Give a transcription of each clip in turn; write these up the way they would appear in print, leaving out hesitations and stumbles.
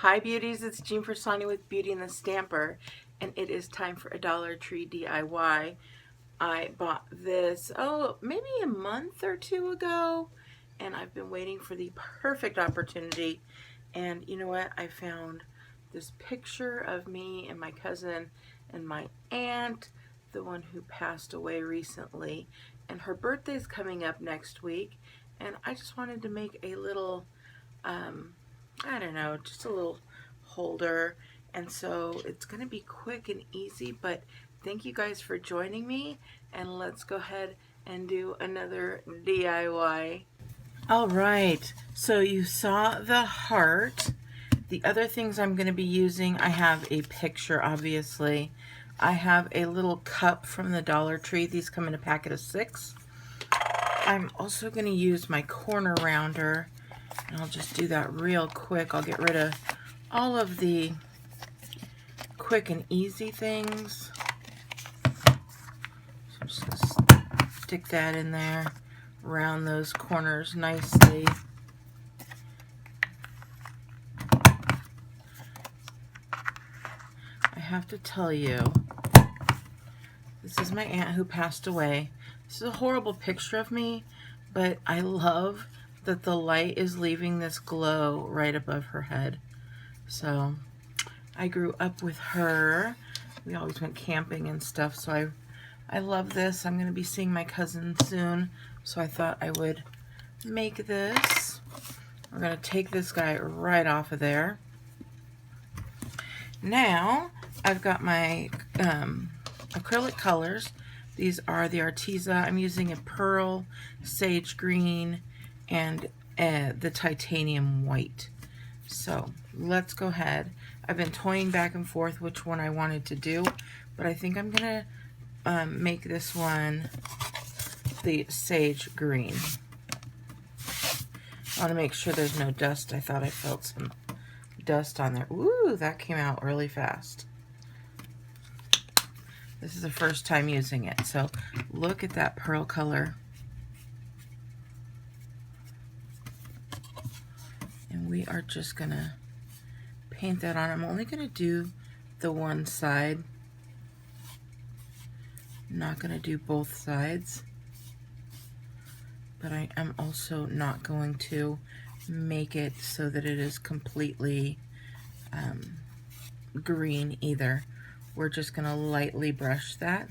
Hi beauties, it's Jean Piersanti with Beauty and the Stamper, and it is time for a Dollar Tree DIY. I bought this, maybe a month or two ago, and I've been waiting for the perfect opportunity. And you know what? I found this picture of me and my cousin and my aunt, the one who passed away recently, and her birthday's coming up next week, and I just wanted to make a little I don't know, just a little holder. And so it's going to be quick and easy, but thank you guys for joining me. And let's go ahead and do another DIY. All right, so you saw the heart. The other things I'm going to be using, I have a picture, obviously. I have a little cup from the Dollar Tree. These come in a packet of 6. I'm also going to use my corner rounder. And I'll just do that real quick. I'll get rid of all of the quick and easy things. So I'm just going to stick that in there, round those corners nicely. I have to tell you, this is my aunt who passed away. This is a horrible picture of me, but I love that the light is leaving this glow right above her head. So I grew up with her. We always went camping and stuff, so I love this. I'm going to be seeing my cousin soon, so I thought I would make this. We're going to take this guy right off of there. Now, I've got my acrylic colors. These are the Arteza. I'm using a pearl, sage green, and the titanium white. So let's go ahead. I've been toying back and forth which one I wanted to do, but I think I'm gonna make this one the sage green. I want to make sure there's no dust. I thought I felt some dust on there. Ooh, that came out really fast. This is the first time using it, so look at that pearl color. And we are just gonna paint that on. I'm only gonna do the one side. I'm not gonna do both sides. But I am also not going to make it so that it is completely green either. We're just gonna lightly brush that.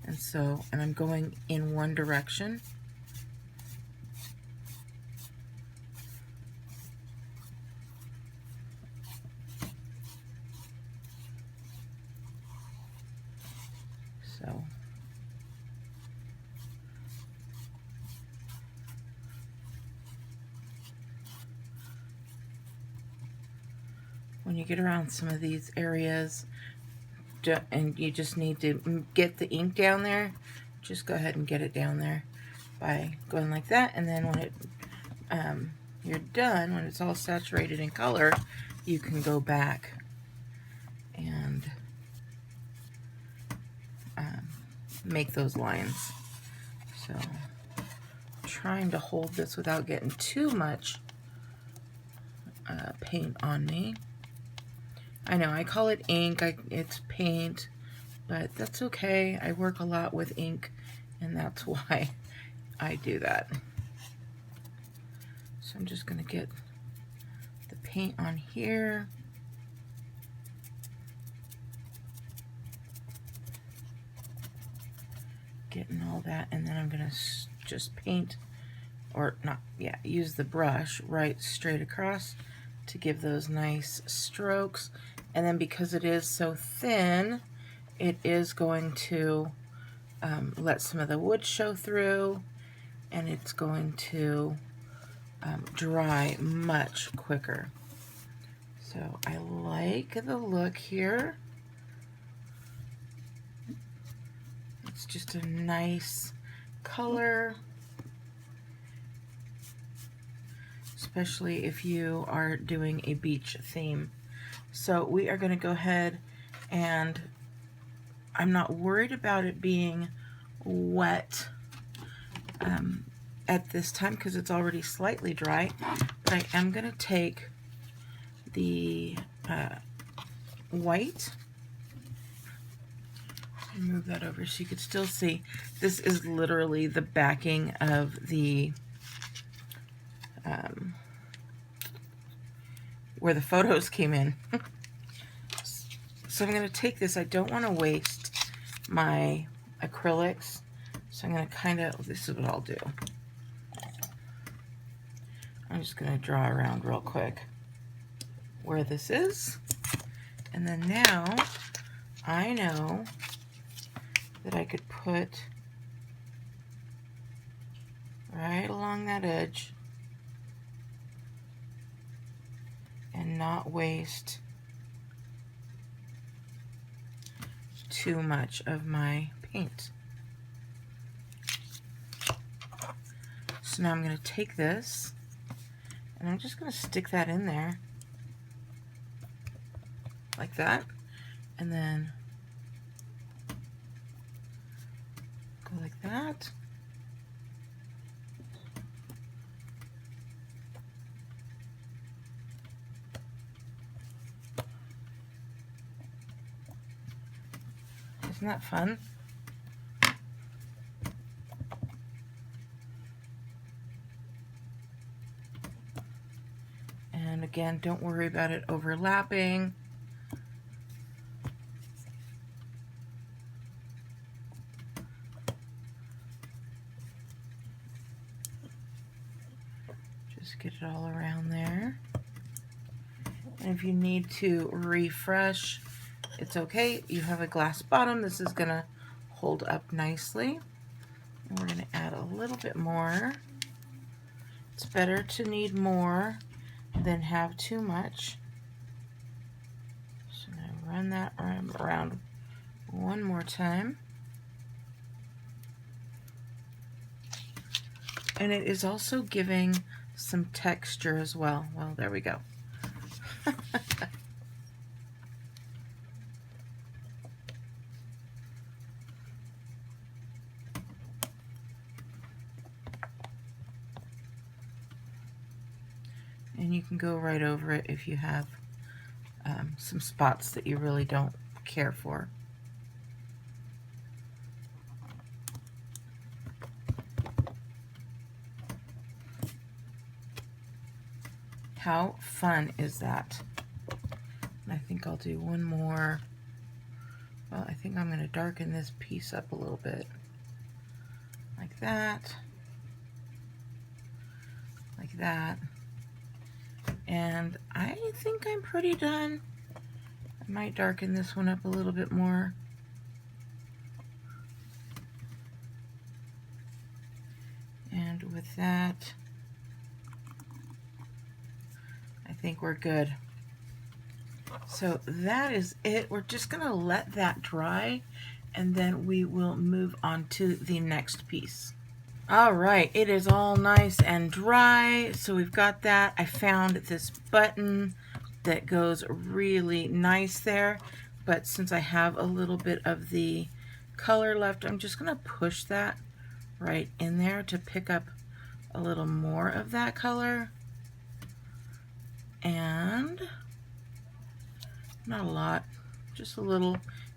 And I'm going in one direction. So when you get around some of these areas and you just need to get the ink down there, just go ahead and get it down there by going like that. And then when you're done, when it's all saturated in color, you can go back and make those lines. So I'm trying to hold this without getting too much paint on me. I know I call it ink, it's paint, but that's okay. I work a lot with ink, and that's why I do that. So I'm just going to get the paint on here. Getting all that, and then I'm going to just paint, or not, yeah, use the brush right straight across to give those nice strokes. And then because it is so thin, it is going to let some of the wood show through, and it's going to dry much quicker. So I like the look here. It's just a nice color, especially if you are doing a beach theme. So we are going to go ahead, and I'm not worried about it being wet at this time because it's already slightly dry, but I am going to take the white. Move that over so you could still see. This is literally the backing of the where the photos came in. So I'm going to take this. I don't want to waste my acrylics, so I'm going to kind of, this is what I'll do. I'm just going to draw around real quick where this is, and then now I know that I could put right along that edge and not waste too much of my paint. So now I'm going to take this and I'm just going to stick that in there like that, and then go like that. Isn't that fun? And again, don't worry about it overlapping. Just get it all around there. And if you need to refresh, it's okay. You have a glass bottom. This is going to hold up nicely. And we're going to add a little bit more. It's better to need more than have too much. So now run that around one more time. And it is also giving some texture as well. Well, there we go. And you can go right over it if you have some spots that you really don't care for. How fun is that? And I think I'll do one more. Well, I think I'm going to darken this piece up a little bit. Like that. Like that. And I think I'm pretty done. I might darken this one up a little bit more. And with that, I think we're good. So that is it. We're just going to let that dry, and then we will move on to the next piece. All right, it is all nice and dry. So we've got that. I found this button that goes really nice there, but since I have a little bit of the color left, I'm just going to push that right in there to pick up a little more of that color. And not a lot, just a little,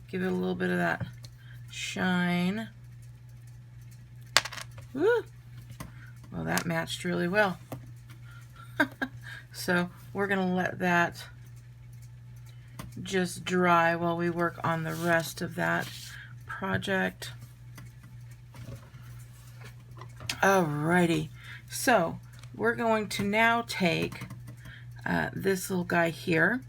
give it a little bit of that shine. Woo! Well, that matched really well. So we're going to let that just dry while we work on the rest of that project. Alrighty, so we're going to now take this little guy here,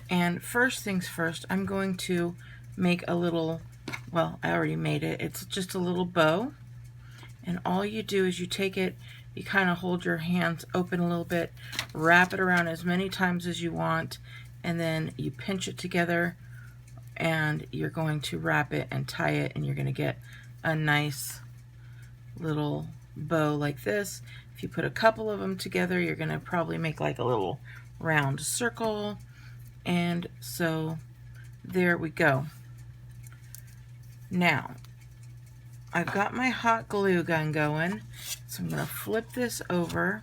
and first things first, I'm going to make a little, well, I already made it. It's just a little bow. And all you do is you take it, you kind of hold your hands open a little bit, wrap it around as many times as you want, and then you pinch it together, and you're going to wrap it and tie it, and you're going to get a nice little bow like this. If you put a couple of them together, you're going to probably make like a little round circle. And so there we go. Now, I've got my hot glue gun going, so I'm going to flip this over,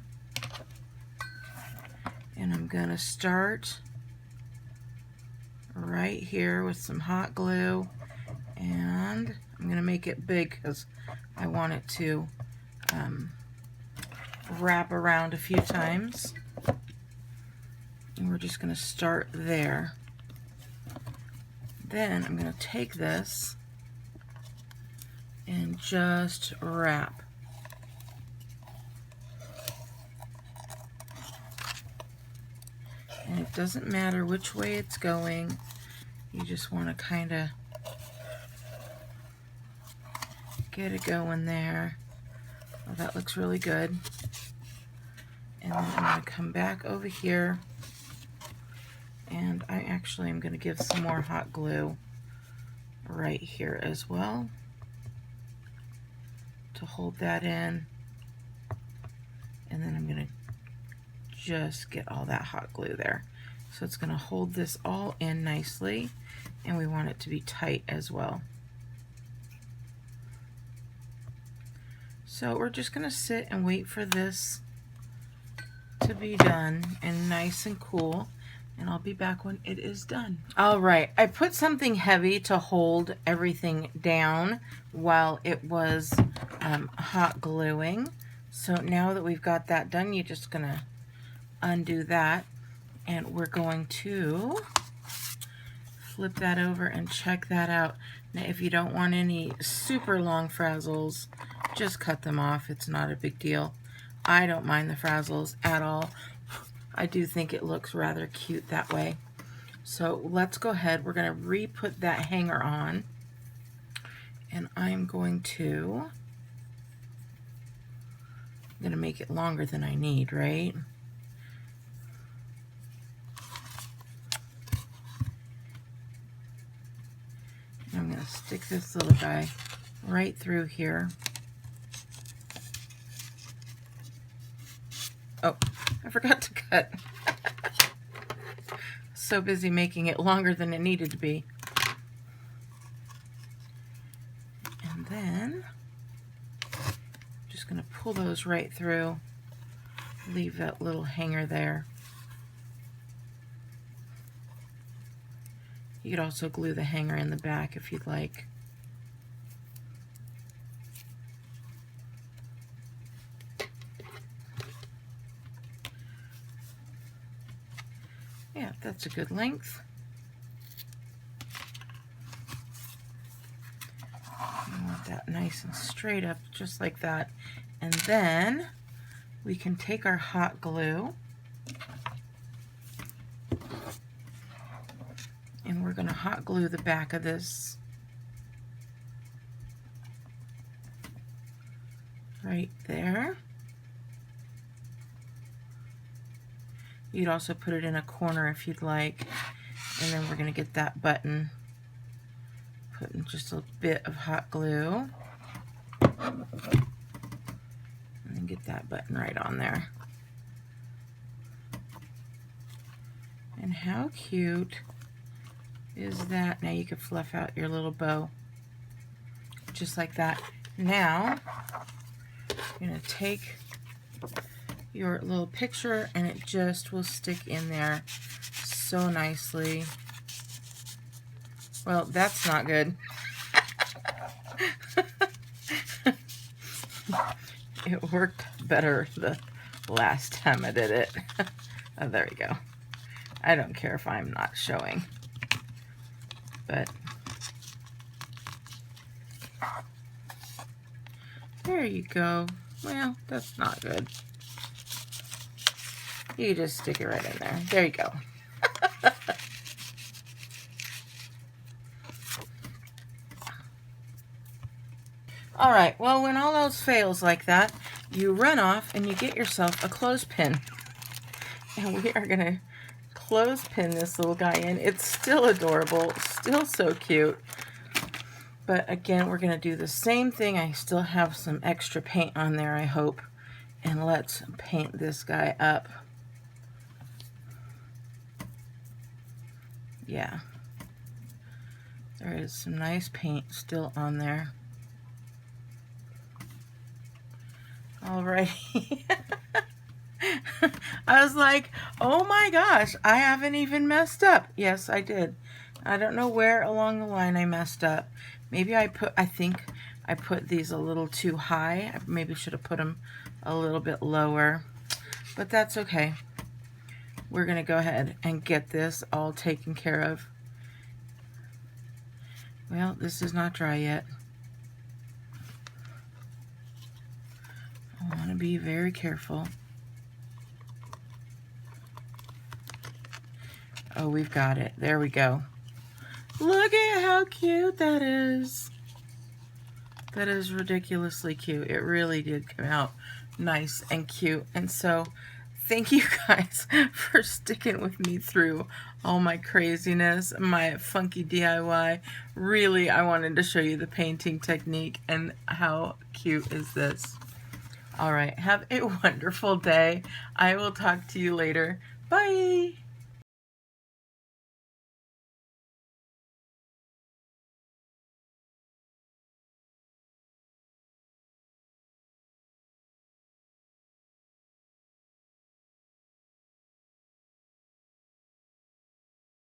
and I'm going to start right here with some hot glue, and I'm going to make it big because I want it to wrap around a few times. And we're just going to start there. Then I'm going to take this and just wrap. And it doesn't matter which way it's going. You just want to kind of get it going there. Oh, that looks really good. And then I'm going to come back over here, and I actually am going to give some more hot glue right here as well to hold that in. And then I'm going to just get all that hot glue there. So it's going to hold this all in nicely, and we want it to be tight as well. So we're just going to sit and wait for this to be done and nice and cool, and I'll be back when it is done. All right, I put something heavy to hold everything down while it was hot gluing. So now that we've got that done, you're just going to undo that, and we're going to flip that over and check that out. Now, if you don't want any super long frazzles, just cut them off. It's not a big deal. I don't mind the frazzles at all. I do think it looks rather cute that way. So let's go ahead. We're going to re-put that hanger on, and I'm going to make it longer than I need, right? I'm going to stick this little guy right through here. Oh, I forgot to cut. So busy making it longer than it needed to be. And then I'm just going to pull those right through. Leave that little hanger there. You could also glue the hanger in the back if you'd like. Yeah, that's a good length. I want that nice and straight up, just like that. And then we can take our hot glue, and we're going to hot glue the back of this right there. You'd also put it in a corner if you'd like. And then we're going to get that button, putting just a bit of hot glue, and then get that button right on there. And how cute is that? Now you can fluff out your little bow just like that. Now you're going to take your little picture, and it just will stick in there so nicely. Well, that's not good. It worked better the last time I did it. Oh, there we go. I don't care if I'm not showing, but there you go. Well, that's not good. You just stick it right in there. There you go. All right, well, when all else fails like that, you run off and you get yourself a clothespin. And we are going to clothespin this little guy in. It's still adorable, still so cute. But again, we're going to do the same thing. I still have some extra paint on there, I hope. And let's paint this guy up. Yeah. There is some nice paint still on there. Alrighty. I was like, oh my gosh, I haven't even messed up. Yes, I did. I don't know where along the line I messed up. Maybe I think I put these a little too high. I maybe should have put them a little bit lower, but that's okay. We're gonna go ahead and get this all taken care of. Well, this is not dry yet. I want to be very careful. Oh, we've got it. There we go. Look at how cute that is. That is ridiculously cute. It really did come out nice and cute. And so, thank you guys for sticking with me through all my craziness, my funky DIY. Really, I wanted to show you the painting technique, and how cute is this? All right, have a wonderful day. I will talk to you later. Bye.